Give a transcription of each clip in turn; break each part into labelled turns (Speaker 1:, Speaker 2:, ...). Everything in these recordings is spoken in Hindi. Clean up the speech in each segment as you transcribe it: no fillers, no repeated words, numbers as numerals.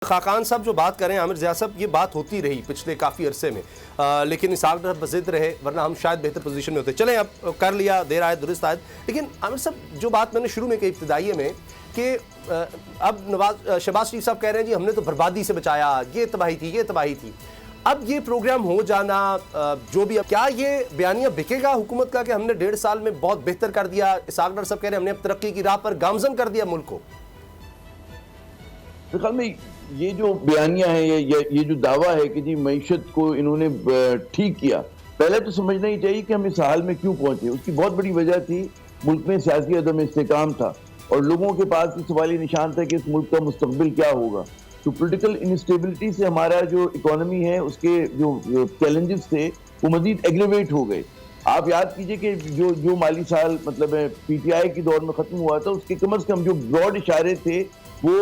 Speaker 1: खाकान साहब जो बात करें आमिर ज़िया साहब, ये बात होती रही पिछले काफ़ी अरसे में, लेकिन इसाक डर बज़िद रहे, वरना हम शायद बेहतर पोजीशन में होते। चलें, अब कर लिया, देर आयत दुरुस्त आयत। लेकिन आमिर साहब, जो बात मैंने शुरू में कही इब्तिदाई में कि अब शहबाज शरीफ साहब कह रहे हैं जी हमने तो बर्बादी से बचाया, ये तबाही थी, ये तबाही थी। अब ये प्रोग्राम हो जाना जो भी, अब क्या ये बयानिया बिकेगा हुकूमत का कि हमने 1.5 साल में बहुत बेहतर कर दिया? इसाक डर साहब कह रहे हैं हमने अब तरक्की की राह पर गामजन कर दिया मुल्क को।
Speaker 2: ख्याल में ये जो बयानिया है, ये जो दावा है कि जी मईशत को इन्होंने ठीक किया, पहले तो समझना ही चाहिए कि हम इस हाल में क्यों पहुंचे। उसकी बहुत बड़ी वजह थी, मुल्क में सियासी अदम इस्तेकाम था और लोगों के पास भी सवाली निशान था कि इस मुल्क का मुस्तकबिल क्या होगा। तो पॉलिटिकल इंस्टेबिलिटी से हमारा जो इकोनॉमी है उसके जो चैलेंजेस थे वो मजीद एग्रेवेट हो गए। आप याद कीजिए कि जो माली साल मतलब पीटीआई के दौर में खत्म हुआ था, उसके कम से कम जो ब्रॉड इशारे थे वो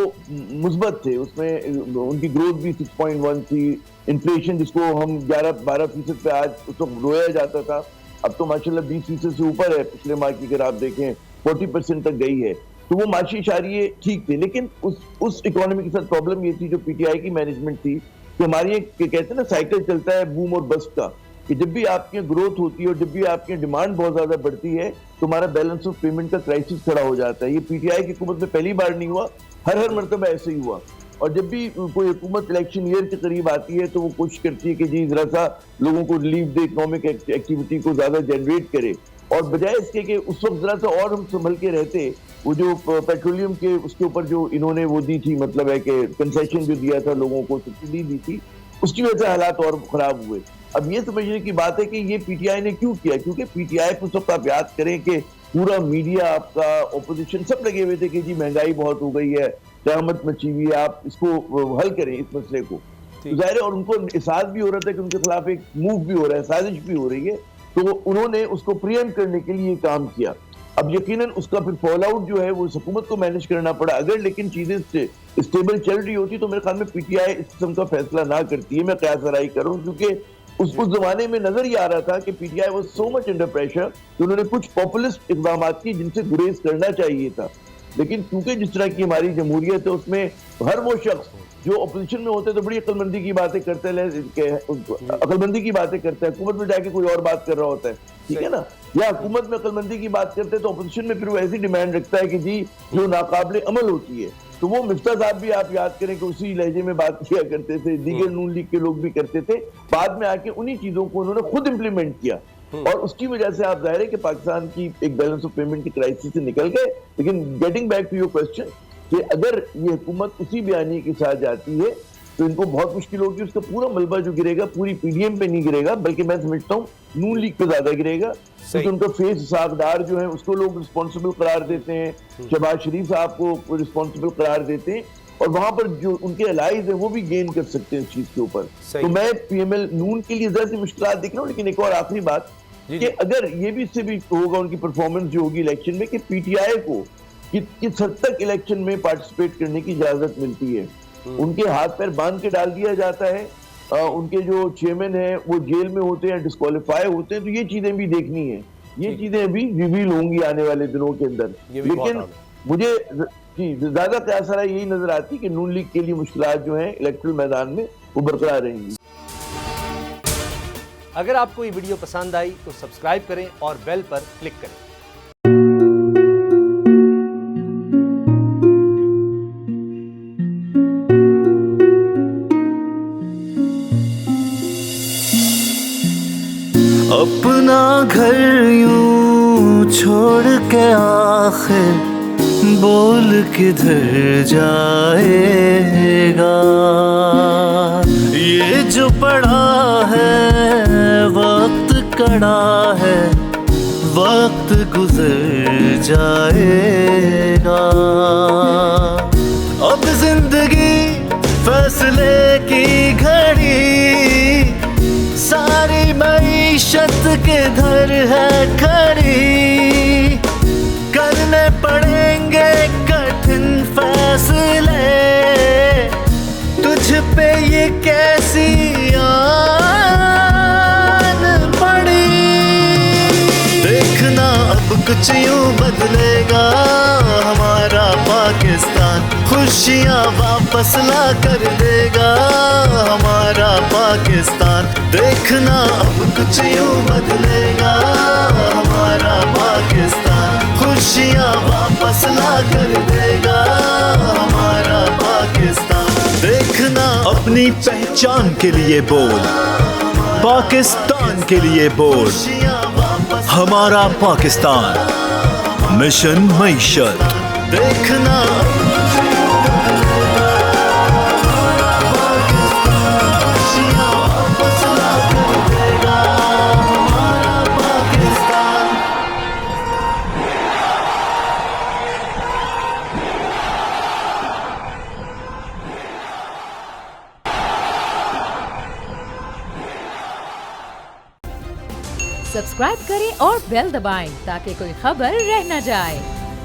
Speaker 2: मुस्बत थे। उसमें उनकी ग्रोथ भी 6.1 थी। इन्फ्लेशन जिसको हम 11-12% पे आज उस वक्त रोया जाता था, अब तो माशाल्लाह 20% से ऊपर है। पिछले माह की अगर आप देखें 40% तक गई है। तो वो माशी इशारे ठीक थे, लेकिन उस इकोनॉमी के साथ प्रॉब्लम ये थी जो पीटीआई की मैनेजमेंट थी कि हमारी कहते हैं ना साइकिल चलता है बूम और बस्ट का, कि जब भी आपकी ग्रोथ होती है और जब भी आपकी डिमांड बहुत ज्यादा बढ़ती है तो हमारा बैलेंस ऑफ पेमेंट का क्राइसिस खड़ा हो जाता है। ये पीटीआई की हुकूमत में पहली बार नहीं हुआ, हर मरतबा ऐसे ही हुआ। और जब भी कोई हुकूमत इलेक्शन ईयर के करीब आती है तो वो कोशिश करती है कि जी जरा सा लोगों को रिलीफ दे, इकोनॉमिक एक्टिविटी को ज्यादा जनरेट करे, और बजाय इसके कि उस वक्त जरा सा और हम संभल के रहते। वो जो पेट्रोलियम के उसके ऊपर जो इन्होंने वो दी थी, मतलब है कि कंसेशन जो दिया था लोगों को, सब्सिडी दी थी, उसकी वजह से हालात और खराब हुए। अब ये समझने की बात है कि ये पीटीआई ने क्यों किया, क्योंकि पीटीआई को सब आप याद करें कि पूरा मीडिया, आपका ऑपोजिशन सब लगे हुए थे कि जी महंगाई बहुत हो गई है, क़यामत मची हुई है, आप इसको हल करें इस मसले को। तो जाहिर है, और उनको एहसास भी हो रहा था कि उनके खिलाफ एक मूव भी हो रहा है, साजिश भी हो रही है, तो उन्होंने उसको प्रियम करने के लिए काम किया। अब यकीनन उसका फिर फॉल आउट जो है वो हुकूमत को मैनेज करना पड़ा। अगर लेकिन चीजें स्टेबल चल रही होती तो मेरे ख्याल में पीटीआई इस किस्म का फैसला ना करती है। मैं कयास राय करूं, क्योंकि उस जमाने में नजर ही आ रहा था कि PTI was so much under pressure कि उन्होंने कुछ पॉपुलिस्ट इक़दाम किए जिनसे गुरेज करना चाहिए था। लेकिन क्योंकि जिस तरह की हमारी जमहूरियत है उसमें हर वो शख्स जो अपोजिशन में होते हैं तो बड़ी अक्लमंदी की बातें करते हैं, अक्लमंदी की बातें करते हैं, हुकूमत में जाके कोई और बात कर रहा होता है, ठीक है ना, या हुकूमत में अक्लमंदी की बात करते हैं तो अपोजिशन में फिर वो ऐसी डिमांड रखता है कि जी जो नाकाबिले अमल होती है। तो वो मिफ्ता साहब भी आप याद करें कि उसी लहजे में बात किया करते थे, दीगर नून लीग के लोग भी करते थे। बाद में आके उन्हीं चीजों को उन्होंने खुद इंप्लीमेंट किया और उसकी वजह से आप जाहिर है कि पाकिस्तान की एक बैलेंस ऑफ पेमेंट की क्राइसिस से निकल गए। लेकिन getting back to your question कि अगर ये हुकूमत उसी बयानी के साथ जाती है तो इनको बहुत मुश्किल होगी। उसका पूरा मलबा जो गिरेगा पूरी पीडीएम पे नहीं गिरेगा, बल्कि मैं समझता हूँ नून लीग पे ज्यादा गिरेगा, क्योंकि उनका फेस सागदार जो है उसको लोग रिस्पॉन्सिबल करार देते हैं, शहबाज शरीफ साहब को रिस्पॉन्सिबल करार देते हैं, और वहां पर जो उनके अलाइज है वो भी गेन कर सकते हैं इस चीज के ऊपर। तो मैं पीएमएल नून के लिए जरा सी मुश्किल देख रहा हूँ। लेकिन एक और आखिरी बात कि अगर ये भी इससे भी होगा उनकी परफॉर्मेंस जो होगी इलेक्शन में कि पीटीआई को किस हद तक इलेक्शन में पार्टिसिपेट करने की इजाजत मिलती है। उनके हाथ पैर बांध के डाल दिया जाता है, उनके जो चेयरमैन है वो जेल में होते हैं, डिस्क्वालीफाई होते हैं, तो ये चीजें भी देखनी है। ये चीजें अभी रिवील होंगी आने वाले दिनों के अंदर। लेकिन मुझे ज्यादा कयास यही नजर आती है कि नून लीग के लिए मुश्किलात जो है इलेक्ट्रल मैदान में वो बरकरार रहेंगी।
Speaker 1: अगर आपको ये वीडियो पसंद आई तो सब्सक्राइब करें और बेल पर क्लिक करें।
Speaker 3: अपना घर यूं छोड़ के आखिर बोल किधर जाएगा। ये जो पड़ा है वक्त कड़ा है, वक्त गुजर जाएगा। अब जिंदगी फैसले की घड़ी, सारी मईशत किधर है खड़ी। करने पड़ेंगे कठिन फैसले, तुझ पे ये कैसी आन पड़ी। देखना अब कुछ यूं बदलेगा हमारा पाकिस्तान, खुश खुशियाँ वापस ला कर देगा हमारा पाकिस्तान। देखना अब कुछ यूं बदलेगा हमारा पाकिस्तान। खुशियाँ वापस ला कर देगा हमारा पाकिस्तान। देखना
Speaker 4: अपनी पहचान के लिए बोल, पाकिस्तान के लिए बोल, हमारा पाकिस्तान। मिशन मईशत।
Speaker 3: देखना
Speaker 5: सब्सक्राइब करें और बेल दबाएं ताकि कोई खबर रह न जाए।